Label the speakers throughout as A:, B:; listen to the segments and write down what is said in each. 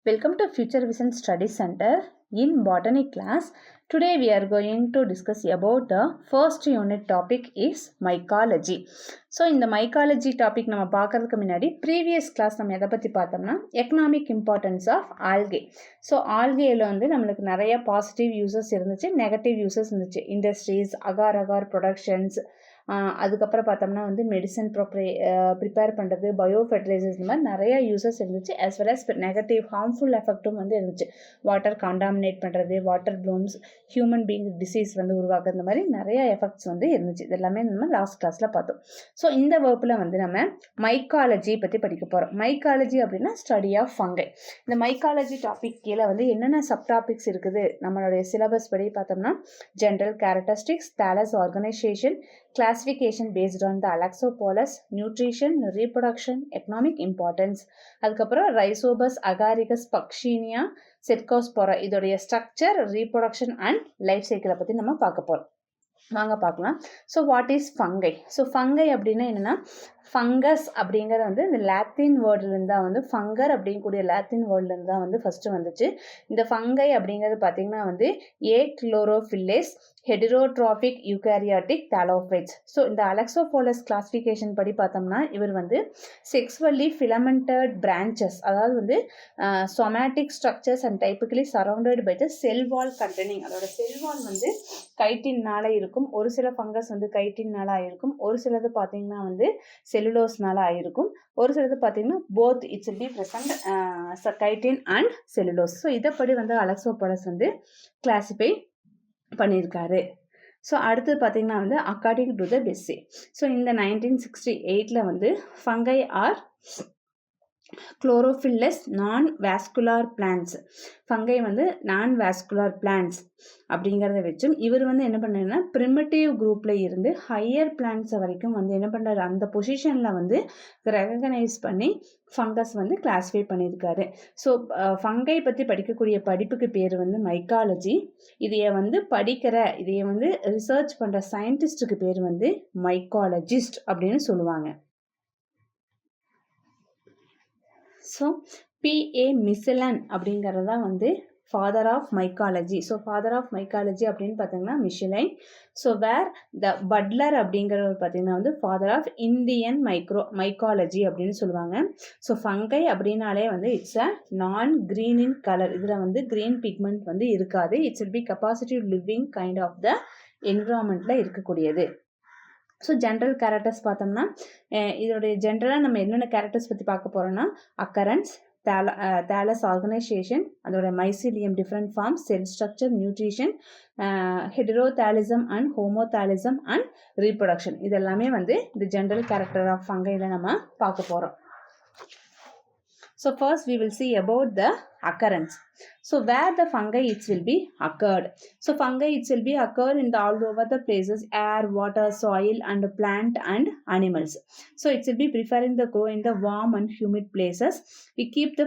A: Welcome to Future Vision Study Center. In botany class, today we are going to discuss about the first unit topic is mycology. So இந்த mycology topic நம்ம பார்க்கறதுக்கு முன்னாடி previous class நம்ம எதை பற்றி பார்த்தோம்னா economic importance of algae. So ஆல்கேயில் வந்து நம்மளுக்கு நிறைய பாசிட்டிவ் யூசஸ் இருந்துச்சு, நெகட்டிவ் யூசஸ் இருந்துச்சு. இண்டஸ்ட்ரீஸ், அகார் ப்ரொடக்ஷன்ஸ், அதுக்கப்புறம் பார்த்தோம்னா வந்து மெடிசன் ப்ரிப்பேர் பண்ணுறது, பயோ ஃபெர்டிலைசர்ஸ், இந்த மாதிரி நிறையா யூசஸ் இருந்துச்சு. As well as negative harmful எஃபெக்ட்டும் வந்து இருந்துச்சு. வாட்டர் காண்டாமினேட் பண்ணுறது, water blooms, human being disease வந்து உருவாக்குறது, இந்த மாதிரி நிறைய எஃபெக்ட்ஸ் வந்து இருந்துச்சு. இது எல்லாமே நம்ம லாஸ்ட் கிளாஸில் பார்த்தோம். ஸோ இந்த வகுப்பில் வந்து நம்ம மைக்காலஜி பற்றி படிக்க போகிறோம். மைக்காலஜி அப்படின்னா ஸ்டடி ஆஃப் ஃபங்கை. இந்த மைக்காலஜி டாபிக் கீழே வந்து என்னென்ன சப்டாபிக்ஸ் இருக்குது நம்மளுடைய சிலபஸ் படி பார்த்தோம்னா general characteristics, thallus organisation, classification based on the Alexopolus, nutrition, reproduction, economic importance, அதுக்கப்புறம் Rhizobus agaricus puccinia, Cercospora, இதோடைய ஸ்ட்ரக்சர், ரீப்ரொடக்ஷன் அண்ட் லைஃப் சைக்கிளை பற்றி நம்ம பார்க்க போகிறோம். வாங்க பார்க்கலாம். So what is fungi? So fungi அப்படின்னா என்னென்னா, ஃபங்கஸ் அப்படிங்கிறது வந்து இந்த லாத்தின் வேர்ட்லேருந்து தான் வந்து ஃபங்கர் அப்படிங்கக்கூடிய லாத்தின் வேர்ட்லேருந்து தான் வந்து ஃபஸ்ட்டு வந்துச்சு. இந்த ஃபங்கை அப்படிங்கிறது பார்த்திங்கன்னா வந்து குளோரோஃபில்லேஸ் ஹெடிரோட்ராபிக் யூகாரியாட்டிக் தாலோஃபைட்ஸ். ஸோ இந்த அலெக்சோபோலஸ் கிளாசிஃபிகேஷன் படி பார்த்தோம்னா இவர் வந்து செக்ஸுவல்லி ஃபிலமெண்டட் பிரான்ச்சஸ், அதாவது வந்து somatic structures and typically surrounded by the cell wall containing, அதோட செல் வால் வந்து கைட்டின்னால இருக்கும். ஒரு சில ஃபங்கஸ் வந்து கைட்டின்னால ஆயிருக்கும், ஒரு சிலது பார்த்தீங்கன்னா வந்து செல்லுலோஸ்னால ஆயிருக்கும், ஒரு சிலது பார்த்தீங்கன்னா both it's will be present chitin and cellulose. So இதைப்படி வந்து அலெக்சோபோலஸ் வந்து கிளாசிஃபை பண்ணியிருக்காரு. ஸோ அடுத்தது பார்த்தீங்கன்னா வந்து according to the Bessey. So இந்த 1968 வந்து ஃபங்கை ஆர் குளோரோஃபில்லஸ் நான் வாஸ்குலார் பிளான்ட்ஸ், ஃபங்கை வந்து நான் வாஸ்குலார் பிளான்ட்ஸ் அப்படிங்கிறத வச்சும் இவர் வந்து என்ன பண்ணுறதுன்னா ப்ரிமிட்டிவ் குரூப்பில் இருந்து ஹையர் பிளான்ட்ஸை வரைக்கும் வந்து என்ன பண்ணுறாரு, அந்த பொசிஷனில் வந்து ரெகனைஸ் பண்ணி ஃபங்கஸ் வந்து கிளாஸிஃபை பண்ணியிருக்காரு. ஸோ ஃபங்கை பற்றி படிக்கக்கூடிய படிப்புக்கு பேர் வந்து மைக்காலஜி. இதையை வந்து இதையை வந்து ரிசர்ச் பண்ணுற சயின்டிஸ்ட்டுக்கு பேர் வந்து மைக்காலஜிஸ்ட் அப்படின்னு சொல்லுவாங்க. So P.A. மிஷெலன் அப்படிங்கிறது தான் வந்து father of mycology. So father of mycology அப்படின்னு பார்த்தீங்கன்னா மிஷெலைன். ஸோ வேர் த பட்லர் அப்படிங்கிறவர் பார்த்தீங்கன்னா வந்து ஃபாதர் ஆஃப் இந்தியன் மைக்காலஜி அப்படின்னு சொல்லுவாங்க. ஸோ ஃபங்கை அப்படின்னாலே வந்து இட்ஸ் அ நான் கிரீன் இன் கலர், இதில் வந்து கிரீன் பிக்மெண்ட் வந்து இருக்காது. It's will be capacity living kind of the என்விரான்மெண்ட்டில் இருக்கக்கூடியது. ஸோ ஜென்ரல் கேரக்டர்ஸ் பார்த்தோம்னா இதோடைய ஜென்ரலாக நம்ம என்னென்ன கேரக்டர்ஸ் பற்றி பார்க்க போகிறோம்னா அக்கரன்ஸ், தாலஸ் ஆர்கனைசேஷன், அதோட mycelium different forms, cell structure, nutrition, heterothallism and homothallism and reproduction, இதெல்லாமே வந்து இந்த ஜென்ரல் கேரக்டர் ஆஃப் ஃபங்கையில் நம்ம பார்க்க போகிறோம். So first we will see about the occurrence. So where the fungi it will be occurred. So fungi it will be occurred in the all over the places, air, water, soil and plant and animals. So it will be preferring the grow in the warm and humid places. We keep the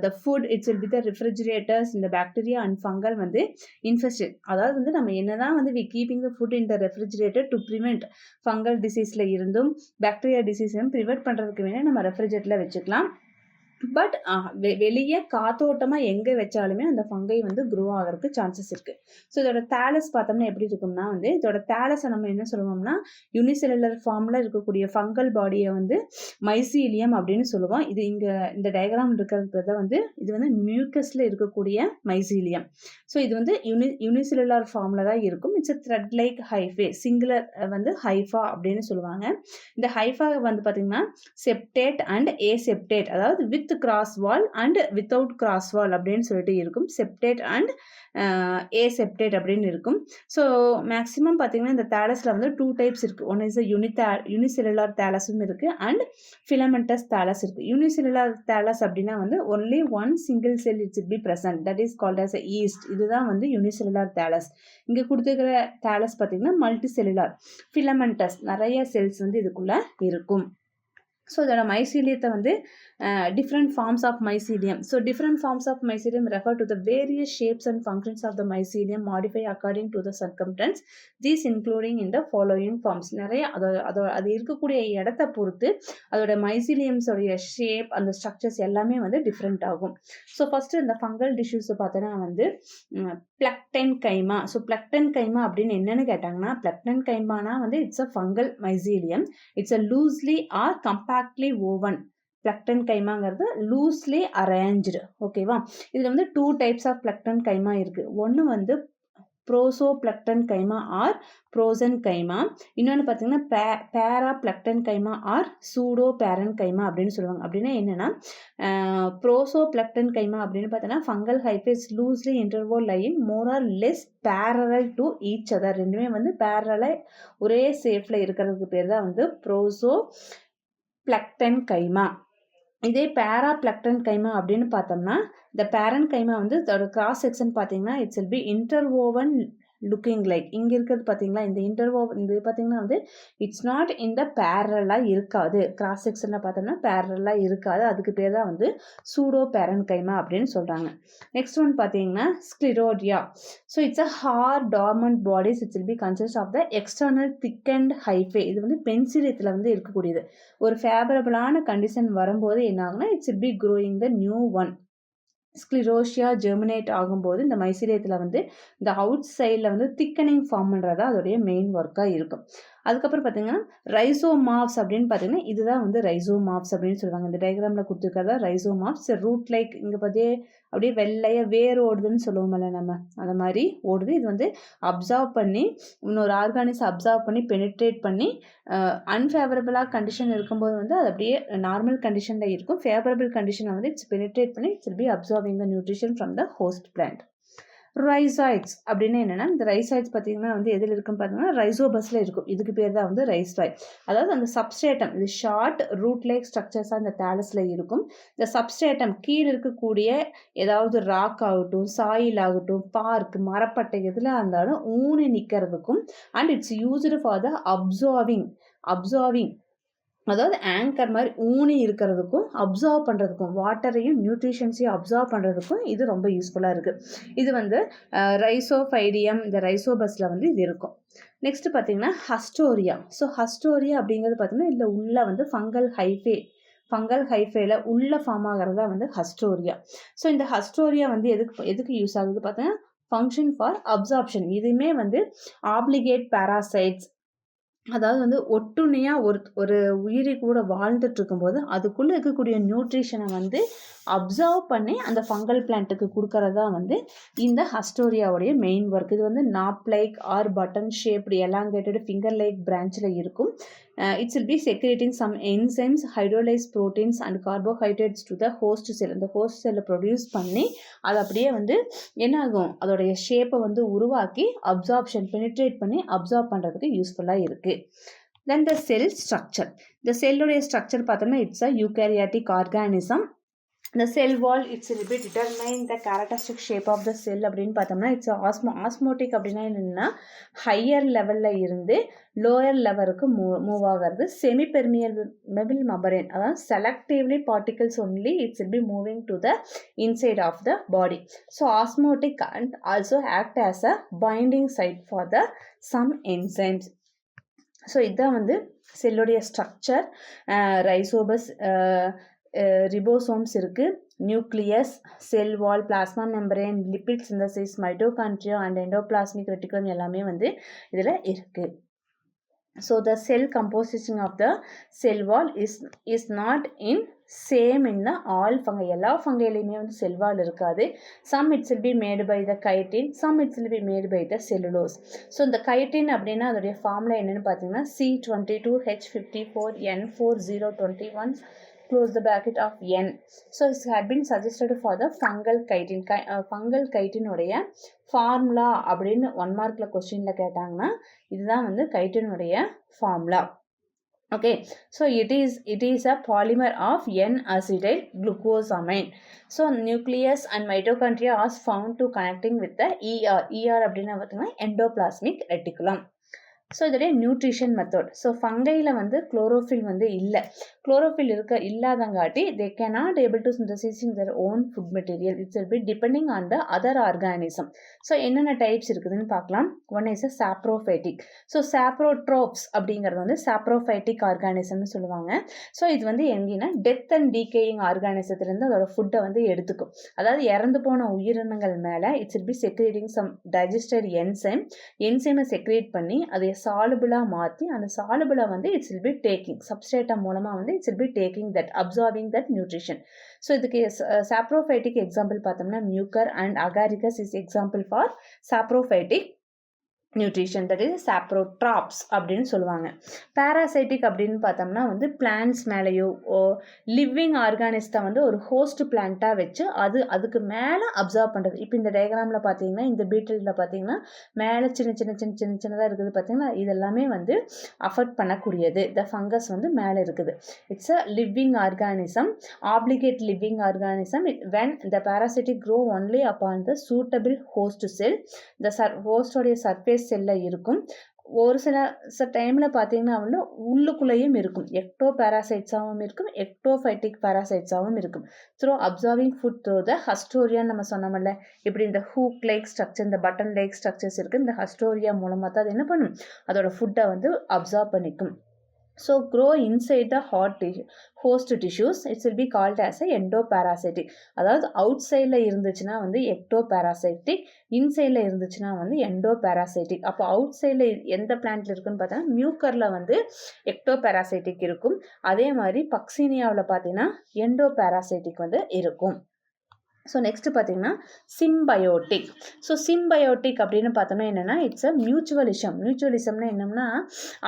A: the food it will be the refrigerators in the bacteria and fungal வந்து infested. அதாவது வந்து நம்ம என்னதான் வந்து we keeping the food in the refrigerator to prevent fungal diseaseல இருந்தும் bacteria டிசீஸையும் prevent பண்ணுறதுக்கு வேணால் நம்ம ரெஃப்ரிஜரேட்டரில் வச்சுக்கலாம். பட் வெளியே காத்தோட்டமாக எங்கே வச்சாலுமே அந்த ஃபங்கை வந்து க்ரோ ஆகிறதுக்கு சான்சஸ் இருக்குது. ஸோ இதோட தேலஸ் பார்த்தோம்னா எப்படி இருக்கும்னா வந்து இதோட தேலஸை நம்ம என்ன சொல்லுவோம்னா யூனிசெல்லுலர் ஃபார்மில் இருக்கக்கூடிய ஃபங்கல் பாடியை வந்து மைசீலியம் அப்படின்னு சொல்லுவோம். இது இங்கே இந்த டயக்ராம் இருக்கிறது வந்து இது வந்து மியூக்கஸில் இருக்கக்கூடிய மைசீலியம். ஸோ இது வந்து யூனிசெல்லுலர் ஃபார்மில் தான் இருக்கும். It's a thread like hyphae, singular வந்து ஹைஃபா அப்படின்னு சொல்லுவாங்க. இந்த ஹைஃபா வந்து பார்த்திங்கன்னா செப்டேட் அண்ட் ஏசெப்டேட், அதாவது with cross wall and without cross wall அப்படின்னு சொல்லிட்டு இருக்கும். செப்டேட் அண்ட் ஏசெப்டேட் அப்படின்னு இருக்கும். ஸோ மேக்ஸிமம் பார்த்தீங்கன்னா இந்த தேலஸில் வந்து 2 டைப்ஸ் இருக்குது. ஒன் இஸ் யூனிசெல்லுலார் தேலஸும் இருக்குது அண்ட் ஃபிலமெண்டஸ் தேலஸ் இருக்குது. யூனிசெல்லுலார் தேலஸ் அப்படின்னா வந்து only one single cell it's be present, that is called as yeast. இதுதான் வந்து யூனிசெல்லுலார் தேலஸ். இங்கே கொடுத்துருக்கிற தேலஸ் பார்த்தீங்கன்னா மல்டி செல்லுலார். ஃபிலமெண்டஸ் நிறைய செல்ஸ் வந்து இதுக்குள்ளே இருக்கும். ஸோ இதோட மைசீலியத்தை வந்து different forms of mycelium. So different forms of mycelium refer to the various shapes and functions of the mycelium modify according to the circumstance. These including in the following forms. நிறைய அது இருக்கக்கூடிய இடத்தை பொறுத்து அதோட மைசீலியம்ஸ் உடைய shape அந்த structures எல்லாமே வந்து டிஃப்ரெண்ட் ஆகும். ஸோ ஃபர்ஸ்ட் இந்த ஃபங்கல் டிஷ்யூஸ் பார்த்தோன்னா வந்து பிளக்டன் கைமா. ஸோ பிளக்டன் கைமா அப்படின்னு என்னன்னு கேட்டாங்கன்னா, பிளக்டன் கைமானா வந்து it's a fungal mycelium. It's a loosely or compactly woven. பிளக்டன் கைமாங்கிறது லூஸ்லி அரேஞ்ச்டு. ஓகேவா? இதில் வந்து 2 டைப்ஸ் ஆஃப் பிளக்டன் கைமா இருக்குது. ஒன்று வந்து ப்ரோசோ பிளக்டன் கைமா ஆர் ப்ரோசன் கைமா. இன்னொன்று பார்த்தீங்கன்னா பேரா பிளக்டன் கைமா ஆர் சூடோ பேரன் கைமா அப்படின்னு சொல்லுவாங்க. அப்படின்னா என்னென்னா ப்ரோசோ பிளக்டன் கைமா அப்படின்னு பார்த்தீங்கன்னா fungal hyphaes loosely interwoven lying more or less parallel to each other. ரெண்டுமே வந்து பேரலாக ஒரே சேஃபில் இருக்கிறதுக்கு பேர் தான் வந்து ப்ரோசோ பிளக்டன் கைமா. இதே பேரா பிளக்டன் கைமா அப்படின்னு பார்த்தோம்னா இந்த பேரன் கைமா வந்து அதோட கிராஸ் செக்ஷன் பார்த்தீங்கன்னா it's will be interwoven looking like. இங்கே இருக்கிறது பார்த்தீங்களா, இந்த இன்டர்வோவன் இது பார்த்தீங்கன்னா வந்து இட்ஸ் நாட் இந்த பேரலாக இருக்காது. கிராஸ் செக்ஷனில் பார்த்தோம்னா பேரலாக இருக்காது. அதுக்கு பேர் தான் வந்து சூடோ பேரன் கைமா அப்படின்னு சொல்கிறாங்க. நெக்ஸ்ட் ஒன் பார்த்தீங்கன்னா sclerotia. So it's a hard dormant bodies. It's will be consist of the external thick and hyphae. இது வந்து பென்சிலியத்தில் வந்து இருக்கக்கூடியது. ஒரு ஃபேவரபிளான கண்டிஷன் வரும்போது என்ன ஆகுனா it's will be growing the new one. Sclerotia germinate ஆகும்போது இந்த மைசீலியத்தில் வந்து இந்த அவுட் சைடில் வந்து திக்கனிங் ஃபார்ம் பண்ணுறதா அதோடைய மெயின் ஒர்க்காக இருக்கும். அதுக்கப்புறம் பார்த்தீங்கன்னா ரைசோமாப்ஸ் அப்படின்னு பார்த்தீங்கன்னா இதுதான் வந்து ரைசோமாப்ஸ் அப்படின்னு சொல்லுவாங்க. இந்த டயக்ராமில் கொடுத்துருக்கிறதா ரைசோமாப்ஸ். ரூட் லைக் இங்கே பார்த்தியே அப்படியே வெள்ளைய வேர் ஓடுதுன்னு சொல்லுவோம்ல நம்ம, அந்த மாதிரி ஓடுது. இது வந்து அப்சர்வ் பண்ணி இன்னொரு ஆர்கானிக்ஸ் அப்சர்வ் பண்ணி பெனிட்ரேட் பண்ணி அன்ஃபேவரபிளாக கண்டிஷன் இருக்கும்போது வந்து அது அப்படியே நார்மல் கண்டிஷனில் இருக்கும். ஃபேவரபிள் கண்டிஷனை வந்து இட்ஸ் பெனிட்ரேட் பண்ணி it's will be absorbing the nutrition from the host plant. Rhizoids அப்படின்னு என்னென்னா இந்த ரைசாய்ட்ஸ் பார்த்தீங்கன்னா வந்து எதில் இருக்குன்னு பார்த்தீங்கன்னா ரைசோபஸில் இருக்கும். இதுக்கு பேர் தான் வந்து ரைசாய்ட். அதாவது அந்த சப்ஸ்ட்ரேட்டம் இது ஷார்ட் ரூட் லைக் ஸ்ட்ரக்சர்ஸாக இந்த தாலஸில் இருக்கும். இந்த சப்ஸ்ட்ரேட்டம் கீழே இருக்கக்கூடிய ஏதாவது ராக் ஆகட்டும், சாயில் ஆகட்டும், பார்க் மரப்பட்டை எதில் இருந்தாலும் ஊனி நிற்கிறதுக்கும் and it's used for the absorbing அதாவது ஆங்கர் மாதிரி ஊனி இருக்கிறதுக்கும் அப்சர்வ் பண்ணுறதுக்கும் வாட்டரையும் நியூட்ரிஷன்ஸையும் அப்சர்வ் பண்ணுறதுக்கும் இது ரொம்ப யூஸ்ஃபுல்லாக இருக்குது. இது வந்து ரைசோஃபைடியம் இந்த ரைசோபஸில் வந்து இது இருக்கும். நெக்ஸ்ட் பார்த்தீங்கன்னா ஹஸ்டோரியா. ஸோ ஹஸ்டோரியா அப்படிங்கிறது பார்த்தீங்கன்னா இதில் உள்ள வந்து ஃபங்கல் ஹைஃபேல உள்ள ஃபார்ம் ஆகிறதா வந்து ஹஸ்டோரியா. ஸோ இந்த ஹஸ்டோரியா வந்து எதுக்கு யூஸ் ஆகுது பார்த்தீங்கன்னா ஃபங்க்ஷன் ஃபார் அப்சார்ப்ஷன். இதுவுமே வந்து ஆப்ளிகேட் பேராசைட்ஸ், அதாவது வந்து ஒட்டுண்ணியாக ஒரு உயிரி கூட வாழ்ந்துட்டு இருக்கும்போது அதுக்குள்ளே இருக்கக்கூடிய நியூட்ரிஷனை வந்து அப்சர்வ் பண்ணி அந்த ஃபங்கல் பிளான்ட்டுக்கு கொடுக்கறதா வந்து இந்த ஹஸ்டோரியாவுடைய மெயின் ஒர்க். இது வந்து knob like or button shaped elongated finger like பிரான்ச்சில் இருக்கும். It's will be secreting some enzymes hydrolyse proteins and carbohydrates to the host cell. அந்த ஹோஸ்ட் செல்லை ப்ரொடியூஸ் பண்ணி அது அப்படியே வந்து என்ன ஆகும் அதோடைய ஷேப்பை வந்து உருவாக்கி அப்சார்ப்ஷன் பெனிட்ரேட் பண்ணி அப்சார்ப் பண்ணுறதுக்கு யூஸ்ஃபுல்லாக இருக்குது. Then the cell structure. இந்த செல்லுடைய ஸ்ட்ரக்சர் பார்த்தோம்னா இட்ஸ் அ யூகேரியாட்டிக் ஆர்கானிசம். இந்த cell wall it's will be determine the characteristic shape of the cell அப்படின்னு பார்த்தோம்னா இட்ஸ் ஆஸ்மோட்டிக். அப்படின்னா என்னென்னா ஹையர் லெவலில் இருந்து லோயர் லெவலுக்கு மூவ் ஆகிறது. செமி பெர்மியபிள் மெம்பரேன், அதாவது selectively particles only it's will be moving to the inside of the body. So osmotic and also act as a binding site for the some enzymes. So இதுதான் வந்து செல்லுடைய structure. Rhizopus, ribosomes இருக்குது, nucleus, cell wall, plasma membrane, lipid synthesis, mitochondria and endoplasmic reticulum எல்லாமே வந்து இதில் இருக்குது. So the cell composition of the cell wall is not in same in the all fungi. எல்லா ஃபங்கையிலையுமே வந்து செல் வால் இருக்காது. Some it's will be made by the chitin, some it's will be made by the cellulose. So இந்த chitin அப்படின்னா அதோடைய formula என்னென்னு பார்த்தீங்கன்னா C22H54N4021 close the bracket of N. So it had been suggested for the fungal chitin. Fungal chitin உடைய formula அப்படின்னு 1 மார்க்கில் கொஸ்டினில் கேட்டாங்கன்னா இதுதான் வந்து கைட்டினுடைய formula. Okay, so it is a polymer of N-acetyl glucosamine. So nucleus and mitochondria are found to connecting with the ER. ER அப்படின்னா பார்த்தீங்கன்னா endoplasmic reticulum. So இதோடைய நியூட்ரிஷன் மெத்தட். ஸோ ஃபங்கையில் வந்து குளோரோஃபில் வந்து இல்லை. குளோரோஃபில் இல்லாதங்காட்டி they cannot able to synthesising their own food material. It's will be depending on the other organism. So என்னென்ன types இருக்குதுன்னு பார்க்கலாம். One is saprophytic. So saprotrophs அப்படிங்கிறது வந்து சாப்ரோஃபைட்டிக் ஆர்கானிசம்னு சொல்லுவாங்க. ஸோ இது வந்து எங்கன்னா டெத் அண்ட் டீகேயிங் ஆர்கானிசத்துலேருந்து அதோட ஃபுட்டை வந்து எடுத்துக்கும். அதாவது இறந்து போன உயிரினங்கள் மேலே it's will be secreting some digested என்சைமை செக்ரேட் பண்ணி அதை சாலுபிளாக மாற்றி அந்த சாலுபிளாக வந்து இட்ஸ் will be taking சப்ஸ்ட்ரேட்டா மூலமாக வந்து it's will be taking that absorbing that nutrition. So இதுக்கு சாப்ரோஃபைட்டிக் எக்ஸாம்பிள் பார்த்தோம்னா Mucor and Agaricus is example for saprophytic nutrition, that is saprotrophs அப்படின்னு சொல்லுவாங்க. பேராசைட்டிக் அப்படின்னு பார்த்தோம்னா வந்து பிளான்ஸ் மேலேயோ லிவிங் ஆர்கானிஸ்ட்டை வந்து ஒரு ஹோஸ்ட் பிளான்ட்டாக வச்சு அதுக்கு மேலே அப்சர்வ் பண்ணுறது. இப்போ இந்த டயக்ராமில் பார்த்தீங்கன்னா இந்த பீட்டில் பார்த்தீங்கன்னா மேலே சின்னதாக இருக்குது பார்த்தீங்கன்னா, இதெல்லாமே வந்து அஃபெக்ட் பண்ணக்கூடியது. த ஃபங்கஸ் வந்து மேலே இருக்குது. It's a living organism, obligate living organism. When the parasitic grow only upon the suitable host cell, the ஹோஸ்டோடைய சர்ஃபேஸ் செல்லில் இருக்கும். ஒரு சில டைமில் பார்த்தீங்கன்னா வந்து உள்ளுக்குள்ளேயும் இருக்கும். எக்டோ பேராசைட்ஸாகவும் இருக்கும், எக்டோஃபைட்டிக் பேராசைட்ஸாகவும் இருக்கும். Through absorbing food through the ஹஸ்டோரியான்னு நம்ம சொன்னோம்ல, இப்படி இந்த ஹூக் லைக் ஸ்ட்ரக்சர், இந்த பட்டன் லைக் ஸ்ட்ரக்சர்ஸ் இருக்குது. இந்த ஹஸ்டோரியா மூலமாக தான் அது என்ன பண்ணும், அதோட ஃபுட்டை வந்து அப்சர்வ் பண்ணிக்கும். So grow inside the host tissues, it will be called as a endoparasitic. அதாவது அவுட் சைடில் இருந்துச்சுன்னா வந்து எக்டோபாராசைட்டிக், இன்சைடில் இருந்துச்சுன்னா வந்து எண்டோபாராசைட்டிக். அப்போ அவுட் சைடில் எந்த பிளான்ட்ல இருக்குன்னு பார்த்தீங்கன்னா மியூக்கரில் வந்து எக்டோபாராசைட்டிக் இருக்கும். அதே மாதிரி பக்சீனியாவில் பார்த்தீங்கன்னா எண்டோபாராசைட்டிக் வந்து இருக்கும். ஸோ நெக்ஸ்ட் பார்த்தீங்கன்னா சிம்பயோட்டிக். ஸோ சிம்பயோட்டிக் அப்படின்னு பார்த்தோம்னா என்னென்னா இட்ஸ் அ மியூச்சுவலிசம்னா என்னன்னா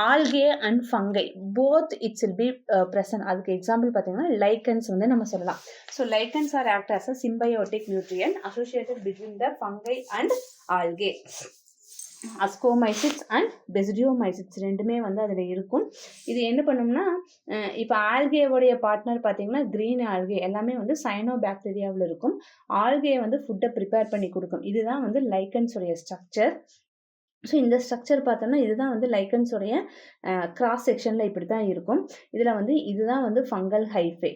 A: algae and fungi both it's will be present. அதுக்கு எக்ஸாம்பிள் பார்த்தீங்கன்னா லைக்கன்ஸ் வந்து நம்ம சொல்லலாம். So lichens are act as a symbiotic nutrient associated between the fungi and algae. Ascomycetes and basidiomycetes ரெண்டுமே வந்து அதில் இருக்கும். இது என்ன பண்ணும்னா இப்போ ஆல்கேவோடைய பார்ட்னர் பார்த்தீங்கன்னா க்ரீன் ஆல்கே எல்லாமே வந்து சைனோ பாக்டீரியாவில் இருக்கும். ஆல்கே வந்து ஃபுட்டை ப்ரிப்பேர் பண்ணி கொடுக்கும். இதுதான் வந்து லைக்கன்ஸுடைய ஸ்ட்ரக்சர். ஸோ இந்த ஸ்ட்ரக்சர் பார்த்தோம்னா இதுதான் வந்து லைக்கன்ஸுடைய கிராஸ் செக்ஷனில் இப்படி தான் இருக்கும். இதில் வந்து இதுதான் வந்து ஃபங்கல் ஹைஃபே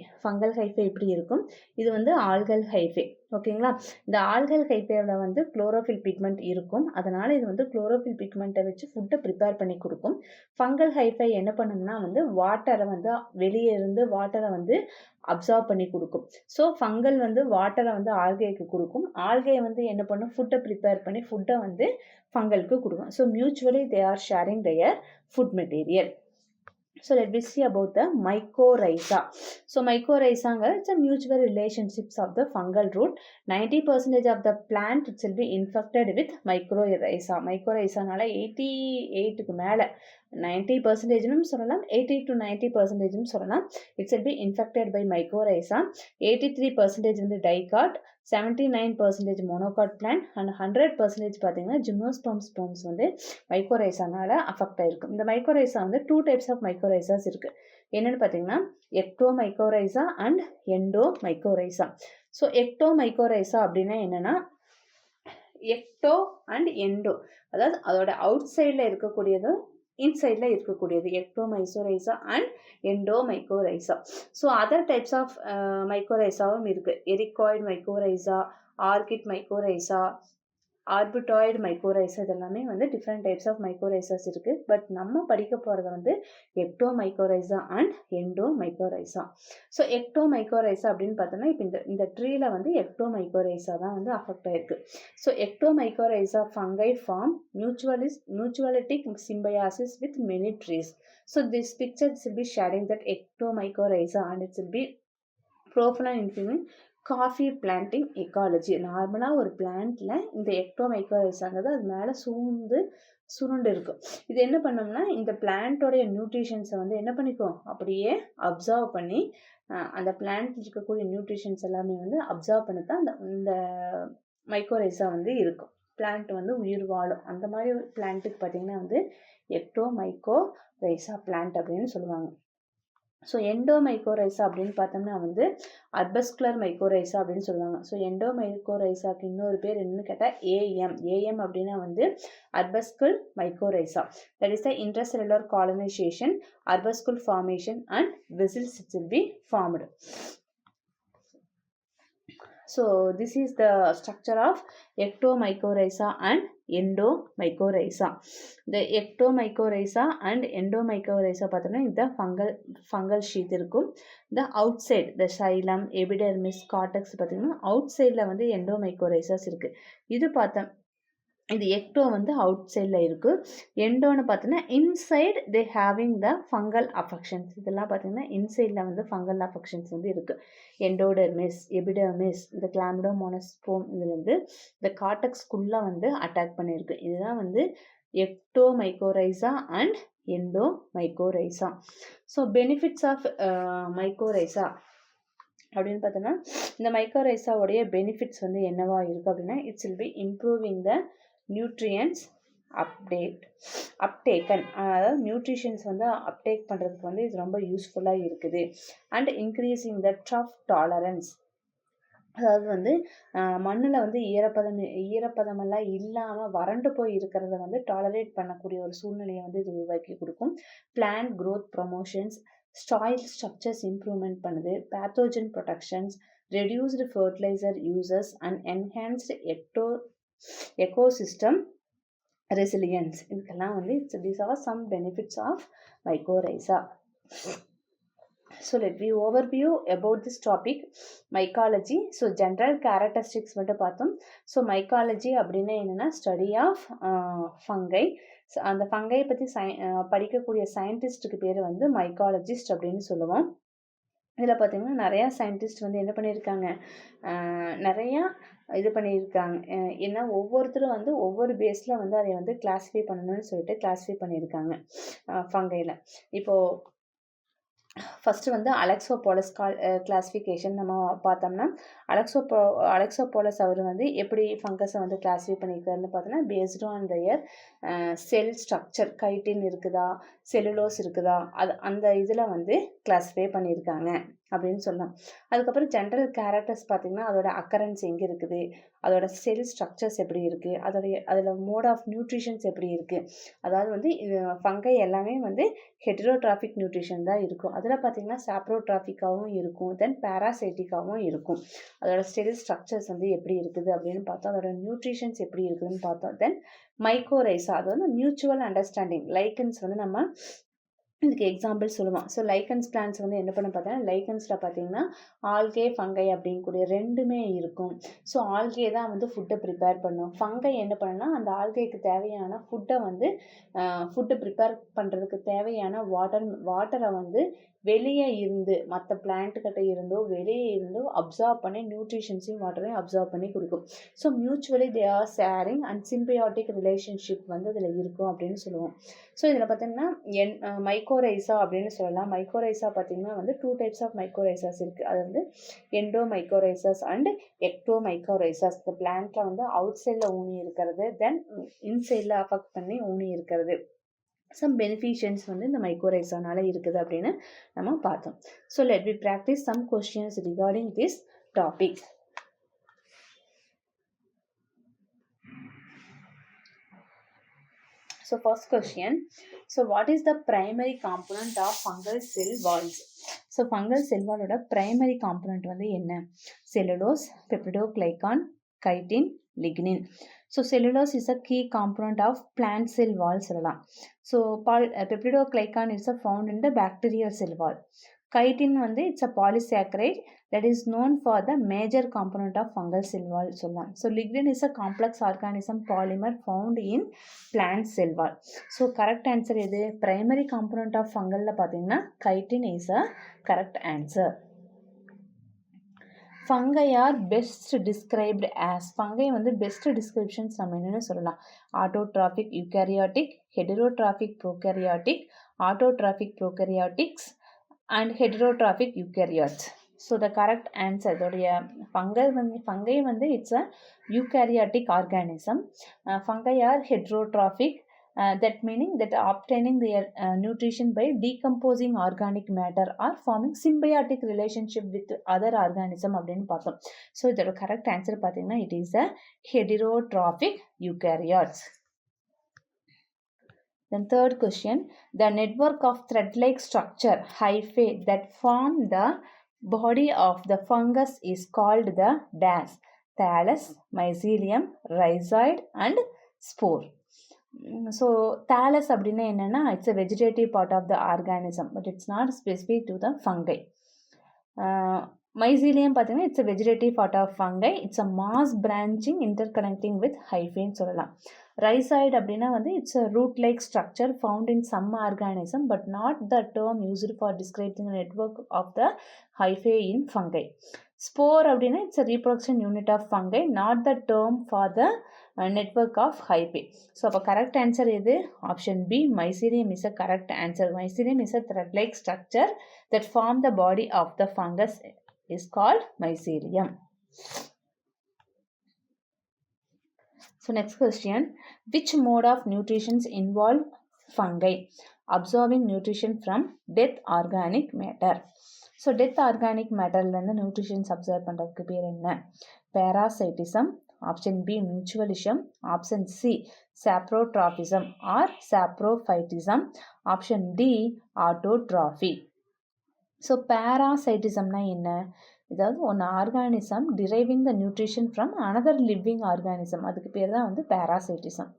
A: இப்படி இருக்கும். இது வந்து ஆல்கல் ஹைஃபே. ஓகேங்களா. இந்த ஆல்கல் ஹைஃபேவில் வந்து குளோரோஃபில் பிக்மெண்ட் இருக்கும். அதனால் இது வந்து குளோரோஃபில் பிக்மெண்ட்டை வச்சு ஃபுட்டை ப்ரிப்பேர் பண்ணி கொடுக்கும். ஃபங்கல் ஹைஃபை என்ன பண்ணும்னா வந்து வாட்டரை வந்து வெளியே இருந்து வாட்டரை வந்து அப்சார்ப் பண்ணி கொடுக்கும். ஸோ ஃபங்கல் வந்து வாட்டரை வந்து ஆல்கேக்கு கொடுக்கும். ஆல்கே வந்து என்ன பண்ணும், ஃபுட்டை ப்ரிப்பேர் பண்ணி ஃபுட்டை வந்து ஃபங்கலுக்கு கொடுக்கும். So mutually they are sharing their food material. So let me see about the mycorrhiza. So mycorrhiza it's a mutual relationships of the fungal root. 90% of the plant it will be infected with mycorrhiza. mycorrhiza-நால 88க்கு மேலே 90% சொல்லலாம், 80 to 90% சொல்லலாம். It will be infected by mycorrhiza. 83% வந்து dicot, 79% monocot plant and 100% பார்த்தீங்கன்னா ஜிம்னோஸ்பர்ம்ஸ் வந்து மைக்கோரைசானால affect ஆயிருக்கும். இந்த mycorrhiza வந்து 2 types of மைக்கோரைசாஸ் இருக்கு. என்னன்னு பார்த்தீங்கன்னா ecto mycorrhiza and endo mycorrhiza. So ecto mycorrhiza அப்படின்னா என்னன்னா எக்டோ அண்ட் எண்டோ, அதாவது அதோட அவுட் சைடில் இருக்கக்கூடியது இன்சைடில் இருக்கக்கூடியது ectomycorrhiza and endomycorrhiza. So other types of மைக்கோரைசாவும் இருக்குது. Ericoid mycorrhiza, orchid mycorrhiza, arbutoid mycorrhiza, இதெல்லாமே வந்து டிஃப்ரெண்ட் டைப்ஸ் ஆஃப் மைக்கோரைசாஸ் இருக்குது. பட் நம்ம படிக்க போகிறது வந்து எக்டோமைக்கோரைசா அண்ட் எண்டோமைக்கோரைசா. ஸோ எக்டோமைக்கோரைசா அப்படின்னு பார்த்தோன்னா இப்போ இந்த ட்ரீல வந்து எக்டோமைக்கோரைசா தான் வந்து அஃபெக்ட் ஆயிருக்கு. So ectomycorrhiza fungi form mutualistic symbiosis with many trees. So this picture will be sharing that ectomycorrhiza and it will be profound influence coffee planting ecology. நார்மலாக ஒரு பிளான்ட்ல இந்த எக்டோமைக்கோரைசாங்கிறது அது மேலே சுருண்டு இருக்கும். இது என்ன பண்ணோம்னா இந்த பிளான்ட்டோடைய நியூட்ரிஷன்ஸை வந்து என்ன பண்ணிக்கும், அப்படியே அப்சர்வ் பண்ணி அந்த பிளான்ட் இருக்கக்கூடிய நியூட்ரிஷன்ஸ் எல்லாமே வந்து அப்சர்வ் பண்ணி தான் இந்த மைக்கோரைசா வந்து இருக்கும். பிளான்ட் வந்து உயிர் வாழும். அந்த மாதிரி பிளான்ட்டுக்கு பார்த்தீங்கன்னா வந்து எக்டோமைக்கோரைசா பிளான்ட் அப்படின்னு சொல்லுவாங்க. ஸோ எண்டோமைக்கோரைசா அப்படின்னு பார்த்தோம்னா வந்து அர்பஸ்குலர் மைக்கோரைசா அப்படின்னு சொல்லுவாங்க. ஸோ எண்டோமைக்கோரைசாக்கு இன்னொரு பேர் என்னன்னு கேட்டால் ஏஎம் அப்படின்னா வந்து arbuscular mycorrhiza. That is the intracellular colonisation, arbuscular formation and vesicles will be formed. So this is the structure of ectomycorrhiza and endomycorrhiza. The ectomycorrhiza and endomycorrhiza பார்த்தோம்னா இந்த fungal sheath இருக்கும். The outside the xylem, epidermis, cortex பார்த்தீங்கன்னா outsideல வந்து endomycorrhizas இருக்கு. இது பார்த்தோம் இது ecto வந்து அவுட் சைடில் இருக்குது. எண்டோன்னு பார்த்தீங்கன்னா inside they having the fungal affections. இதெல்லாம் பார்த்தீங்கன்னா இன்சைடில் வந்து ஃபங்கல் அஃபெக்ஷன்ஸ் வந்து இருக்குது. எண்டோடெர்மிஸ், எபிடெர்மிஸ், இந்த கிளாமிடோமோனஸ்போம் இதுலேருந்து இந்த கார்டெக்ஸ்குள்ளே வந்து அட்டாக் பண்ணியிருக்கு. இதுதான் வந்து ectomycorrhiza and endomycorrhiza. So benefits of mycorrhiza அப்படின்னு பார்த்தோன்னா இந்த மைக்கோரைசாவுடைய பெனிஃபிட்ஸ் வந்து என்னவா இருக்குது அப்படின்னா it's will be improving the nutrients uptake and, அதாவது நியூட்ரிஷன்ஸ் வந்து அப்டேக் பண்ணுறதுக்கு வந்து இது ரொம்ப யூஸ்ஃபுல்லாக இருக்குது. அண்ட் இன்க்ரீஸிங் த ட்ரஃப் டாலரன்ஸ், அதாவது வந்து மண்ணில் வந்து ஈரப்பதமெல்லாம் இல்லாமல் வறண்டு போய் இருக்கிறத வந்து டாலரேட் பண்ணக்கூடிய ஒரு சூழ்நிலையை வந்து இது உருவாக்கி கொடுக்கும். Plant growth promotions, soil structures improvement பண்ணுது, pathogen protections, reduced fertiliser uses and enhanced ecosystem resilience. இதுக்கெல்லாம் வந்து these are some benefits of mycorrhiza. So let me overview about this topic, mycology. So general characteristics மட்டும் பார்த்தோம். So mycology அப்படின்னா என்னென்னா study of fungi. அந்த fungi பற்றி படிக்கக்கூடிய சயின்டிஸ்ட்டுக்கு பேர் வந்து மைக்காலஜிஸ்ட் அப்படின்னு சொல்லுவோம். இதில் பார்த்திங்கன்னா நிறையா சயின்டிஸ்ட் வந்து என்ன பண்ணியிருக்காங்க, நிறையா இது பண்ணியிருக்காங்க. ஏன்னா ஒவ்வொருத்தரும் வந்து ஒவ்வொரு பேஸில் வந்து அதை வந்து கிளாஸிஃபை பண்ணணும்னு சொல்லிட்டு கிளாஸிஃபை பண்ணியிருக்காங்க ஃபங்கையில். இப்போது ஃபஸ்ட்டு வந்து அலெக்சோபோலஸ் கிளாஸிஃபிகேஷன் நம்ம பார்த்தோம்னா அலெக்சோபோலஸ் அவர் வந்து எப்படி ஃபங்கஸை வந்து கிளாஸிஃபை பண்ணியிருக்காருன்னு பார்த்தோன்னா based on their sell structure, chitin இருக்குதா, செல்லுலோஸ் இருக்குதா, அந்த இதில் வந்து கிளாஸிஃபை பண்ணியிருக்காங்க அப்படின்னு சொல்லலாம். அதுக்கப்புறம் ஜென்ரல் கேரக்டர்ஸ் பார்த்திங்கன்னா அதோட அக்கரன்ஸ் எங்கே இருக்குது, அதோட செல் ஸ்ட்ரக்சர்ஸ் எப்படி இருக்குது, அதில் மோட் ஆஃப் நியூட்ரிஷன்ஸ் எப்படி இருக்குது. அதாவது வந்து ஃபங்கை எல்லாமே வந்து ஹெட்ரோட்ராஃபிக் நியூட்ரிஷன் தான் இருக்கும். அதில் பார்த்திங்கன்னா சாப்ரோட்ராஃபிக்காகவும் இருக்கும், தென் பேராசைட்டிக்காகவும் இருக்கும். அதோட செல் ஸ்ட்ரக்சர்ஸ் வந்து எப்படி இருக்குது அப்படின்னு பார்த்தோம், அதோட நியூட்ரிஷன்ஸ் எப்படி இருக்குதுன்னு பார்த்தோம். தென் மைக்கோரைசா, அது வந்து மியூச்சுவல் அண்டர்ஸ்டாண்டிங். லைக்கன்ஸ் வந்து நம்ம இதுக்கு எக்ஸாம்பிள் சொல்லுவோம். ஸோ லைக்கன்ஸ் பிளான்ஸ் வந்து என்ன பண்ண பார்த்தீங்கன்னா லைக்கன்ஸில் பார்த்தீங்கன்னா ஆல்கே ஃபங்கை அப்படிங்கக்கூடிய ரெண்டுமே இருக்கும். ஸோ ஆல்கே தான் வந்து ஃபுட்டை ப்ரிப்பேர் பண்ணும். ஃபங்கை என்ன பண்ணுன்னா அந்த ஆல்கேக்கு தேவையான ஃபுட்டை ப்ரிப்பேர் பண்ணுறதுக்கு தேவையான வாட்டரை வந்து வெளியே இருந்து மற்ற பிளான்ட்டுக்கிட்ட இருந்தோ வெளியே இருந்தோ அப்சார்ப் பண்ணி நியூட்ரிஷன்ஸையும் வாட்டரையும் அப்சார்ப் பண்ணி கொடுக்கும். So mutually they are sharing and symbiotic relationship வந்து அதில் இருக்கும் அப்படின்னு சொல்லுவோம். ஸோ இதில் பார்த்திங்கன்னா மைக்கோரைசா அப்படின்னு சொல்லலாம். மைக்கோரைசா பார்த்திங்கன்னா வந்து 2 டைப்ஸ் ஆஃப் மைக்கோரைசாஸ் இருக்குது. அது வந்து எண்டோமைக்கோரைசாஸ் அண்ட் எக்டோமைக்கோரைசாஸ். இந்த பிளான்ட்டில் வந்து அவுட் சைடில் ஊனி இருக்கிறது, தென் இன்சைடில் அஃபெக்ட் பண்ணி ஊனி இருக்கிறது. சம் பெனிஃபிஷியன்ஸ் வந்து இந்த மைக்கோரைசானால இருக்குது அப்படின்னு நம்ம பார்த்தோம். So let we practice some questions regarding this topic. So first question, so what is the primary component of fungal cell walls? So fungal cell wall ஓட primary component வந்து என்ன? Cellulose, peptidoglycan, chitin, lignin. So cellulose is a key component of plant cell wall சொல்லலாம். So peptidoglycan is found in the bacterial cell wall. Chitin வந்து it's a polysaccharide that is known for the major component of fungal cell wall சொல்லலாம். So lignin is a complex organism polymer found in plant cell wall. So correct answer எது? Primary component of fungal பார்த்தீங்கன்னா chitin is a correct answer. Fungi are best described as, fungi வந்து best descriptions நம்ம என்னென்னு சொல்லலாம், autotrophic eukaryotic, heterotrophic prokaryotic, autotrophic prokaryotics and heterotrophic eukaryotes. So the correct answer இதோடைய fungi வந்து it's a eukaryotic organism. Fungi are heterotrophic that meaning that obtaining their nutrition by decomposing organic matter or forming symbiotic relationship with other organism அப்படின்னு பார்த்தோம். So இதோட correct answer பார்த்தீங்கன்னா it is a heterotrophic eukaryotes. Then third question, the network of thread-like structure hyphae that form the body of the fungus is called the dash, thallus, mycelium, rhizoid and spore. So thallus அப்படின்னா என்னன்னா it's a vegetative part of the organism but it's not specific to the fungi. Mycelium பார்த்தீங்கன்னா it's a vegetative part of fungi. It's a mass branching interconnecting with hyphae சொல்லலாம். Rhizoid அப்படின்னா வந்து it's a root like structure found in some organism but not the term used for describing the network of the hyphae in fungi. Spore அப்படின்னா it's a reproduction unit of fungi, not the term for the network of hyphae. So அப்போ correct answer எது? Option B, mycelium is a correct answer. Mycelium is a thread like structure that form the body of the fungus is called mycelium. So next question, which mode of nutrition involve fungi absorbing nutrition from dead organic matter? So dead organic matter இருந்து nutritions absorb பண்றதுக்கு பேர் என்ன? Parasitism, option B mutualism, option C saprotrophism or saprophytism, option D autotrophy. So parasitismனா என்ன? அதாவது ஒன்று organism driving the nutrition from another living organism, அதுக்கு பேர் தான் வந்து பேராசைட்டிசம்.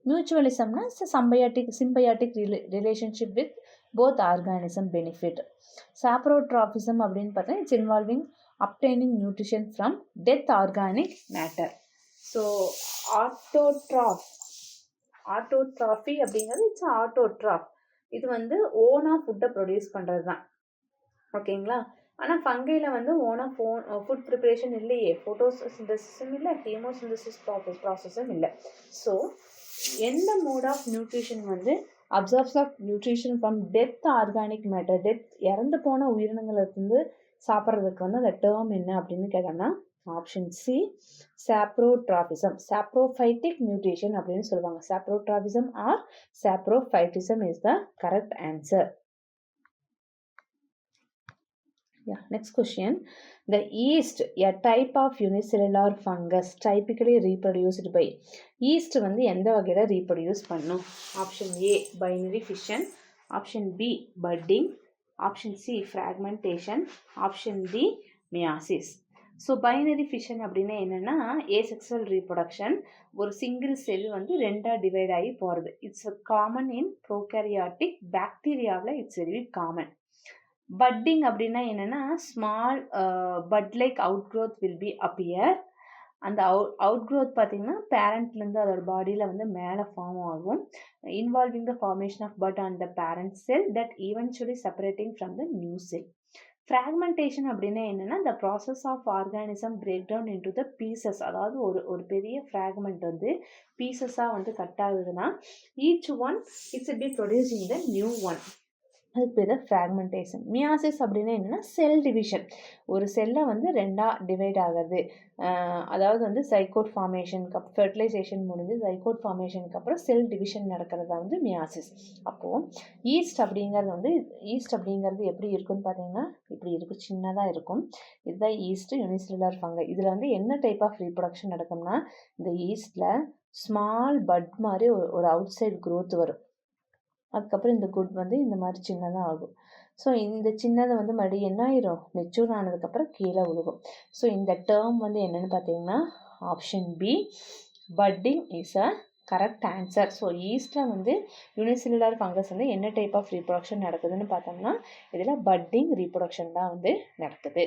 A: மியூச்சுவலிசம்னா symbiotic relationship with both organism benefit. Saprotrophism அப்படின்னு பார்த்தா it's involving obtaining nutrition from death organic matter. So autotrophy அப்படிங்கிறது இட்ஸ் ஆட்டோட்ராஃப், இது வந்து ஓனாக ஃபுட்டை ப்ரொடியூஸ் பண்ணுறது தான். ஓகேங்களா? ஆனால் ஃபங்கையில் வந்து ஓனாக ஃபுட் ப்ரிப்பரேஷன் இல்லையே, ஃபோட்டோசிந்தசிஸும் இல்லை, ஹீமோசிந்தசிஸ் ப்ராசஸும் இல்லை. ஸோ எந்த மோட் ஆஃப் நியூட்ரிஷன் வந்து absorbs of nutrition from death organic matter, death இறந்து போன உயிரினங்களுக்கு சாப்பிட்றதுக்கு வந்து அந்த டேர்ம் என்ன அப்படின்னு கேட்டோம்னா option C saprotrophism, saprophytic nutrition அப்படின்னு சொல்லுவாங்க. Saprotrophism or saprophytism is the correct answer. Yeah, next question. The yeast, a type of unicellular fungus typically reproduced by. Yeast வந்து எந்த வகையில reproduce பண்ணும்? Option A binary fission, option B budding, option C fragmentation, option D meiosis. So binary fission அப்படின்னா என்னென்னா asexual reproduction, ஒரு single cell வந்து ரெண்டாக divide ஆகி போகிறது. இட்ஸ் காமன் இன் ப்ரோகேரியாட்டிக் பாக்டீரியாவில் இட்ஸ் வெரி காமன். பட்டிங் அப்படின்னா என்னென்னா small bud like outgrowth will be appear. அந்த அவுட் க்ரோத் பார்த்தீங்கன்னா பேரண்ட்லேருந்து அதோட பாடியில் வந்து மேலே ஃபார்ம் ஆகும், involving the formation of bud on the parent cell that eventually separating from the new cell. Fragmentation அப்படின்னா என்னென்னா the process of organism break down into the pieces, அதாவது ஒரு பெரிய ஃப்ராக்மெண்ட் வந்து பீசஸாக வந்து கட் ஆகுதுன்னா each one it's be producing the new one, அதுக்கு பேர் ஃப்ராக்மெண்டேஷன். மியாசிஸ் அப்படின்னா என்னென்னா செல் டிவிஷன், ஒரு செல்லை வந்து ரெண்டாக டிவைட் ஆகுது. அதாவது வந்து ஜைகோட் ஃபார்மேஷனுக்கு ஃபெர்டிலைசேஷன் முடிஞ்சு ஜைகோட் ஃபார்மேஷனுக்கு அப்புறம் செல் டிவிஷன் நடக்கிறதா வந்து மியாசிஸ். அப்போது ஈஸ்ட் அப்படிங்கிறது எப்படி இருக்குன்னு பார்த்தீங்கன்னா இப்படி இருக்கும், சின்னதாக இருக்கும். இதுதான் ஈஸ்ட் யூனிசெல்லுலார் ஃபங்கை. இதில் வந்து என்ன டைப் ஆஃப் ரீப்ரொடக்ஷன் நடக்கும்னா இந்த ஈஸ்டில் ஸ்மால் பட் மாதிரி ஒரு அவுட் சைட் க்ரோத் வரும். அதுக்கப்புறம் இந்த குட் வந்து இந்த மாதிரி சின்னதாக ஆகும். ஸோ இந்த சின்னதை வந்து மறுபடியும் என்ன ஆயிரும், மெச்சூர் ஆனதுக்கப்புறம் கீழே விழுகும். ஸோ இந்த டேர்ம் வந்து என்னென்னு பார்த்தீங்கன்னா option B budding is a correct answer. So ஈஸ்டில் வந்து யூனிசெல்லுலார் ஃபங்கஸ் வந்து என்ன டைப் ஆஃப் ரீப்ரொடக்ஷன் நடக்குதுன்னு பார்த்தோம்னா இதில் பட்டிங் ரீப்ரொடக்ஷன் தான் வந்து நடக்குது.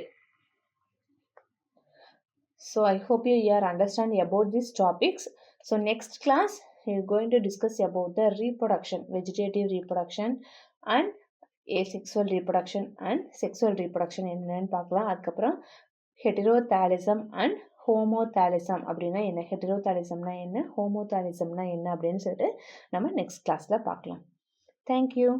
A: So I hope you are understanding about these topics. So next class we are going to discuss about the reproduction, vegetative reproduction and asexual reproduction and sexual reproduction என்னன்னு பார்க்கலாம். அதுக்கப்புறம் heterothallism and homothallism அப்படின்னா என்ன, heterothallismனா என்ன, homothallismனா என்ன அப்படின்னு சொல்லிட்டு நம்ம நெக்ஸ்ட் கிளாஸில் பார்க்கலாம். Thank you.